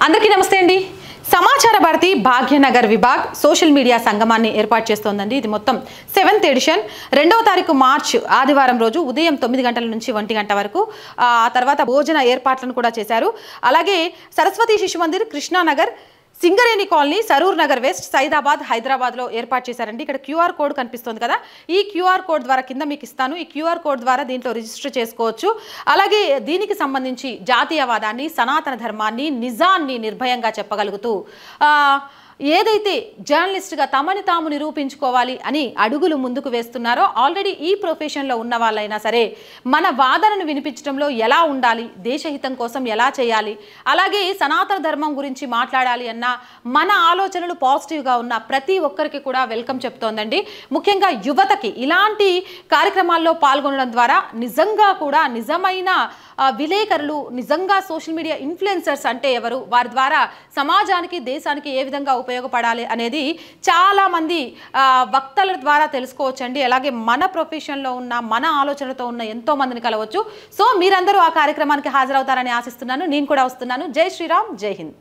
అందరికీ నమస్తే అండి. సమాచార భారతి భాగ్యనగర్ విభాగ్ సోషల్ మీడియా సంగమాన్ని ఏర్పాటు చేస్తోందండి. ఇది మొత్తం 7th ఎడిషన్ 2వ తారీఖు మార్చ్ ఆదివారం రోజు ఉదయం 9 గంటల నుంచి 1 గంట వరకు ఆ తర్వాత భోజన ఏర్పాట్లను కూడా చేశారు. అలాగే సరస్వతి శిశు మందిర్, కృష్ణానగర్, సింగరేణి కాలనీ, సరూర్ నగర్ వెస్ట్, సైదాబాద్, హైదరాబాద్లో ఏర్పాటు చేశారండి. ఇక్కడ QR కోడ్ కనిపిస్తుంది కదా, ఈ QR కోడ్ ద్వారా కింద మీకు ఇస్తాను. ఈ QR కోడ్ ద్వారా దీంట్లో రిజిస్టర్ చేసుకోవచ్చు. అలాగే దీనికి సంబంధించి జాతీయవాదాన్ని, సనాతన ధర్మాన్ని, నిజాన్ని నిర్భయంగా చెప్పగలుగుతూ ఏదైతే జర్నలిస్ట్గా తమని తాము నిరూపించుకోవాలి అని అడుగులు ముందుకు వేస్తున్నారో, ఆల్రెడీ ఈ ప్రొఫెషన్లో ఉన్న వాళ్ళైనా సరే మన వాదనను వినిపించడంలో ఎలా ఉండాలి, దేశహితం కోసం ఎలా చేయాలి, అలాగే సనాతన ధర్మం గురించి మాట్లాడాలి అన్న మన ఆలోచనలు పాజిటివ్గా ఉన్న ప్రతి ఒక్కరికి కూడా వెల్కమ్ చెప్తోందండి. ముఖ్యంగా యువతకి ఇలాంటి కార్యక్రమాల్లో పాల్గొనడం ద్వారా నిజంగా కూడా నిజమైన విలేకరులు, నిజంగా సోషల్ మీడియా ఇన్ఫ్లుయెన్సర్స్ అంటే ఎవరు, వారి ద్వారా సమాజానికి, దేశానికి ఏ విధంగా ఉపయోగపడాలి అనేది చాలామంది వక్తల ద్వారా తెలుసుకోవచ్చండి. అలాగే మన ప్రొఫెషన్లో ఉన్న, మన ఆలోచనలతో ఉన్న ఎంతో మందిని కలవచ్చు. సో మీరందరూ ఆ కార్యక్రమానికి హాజరవుతారని ఆశిస్తున్నాను. నేను కూడా వస్తున్నాను. జై శ్రీరామ్, జై హింద్.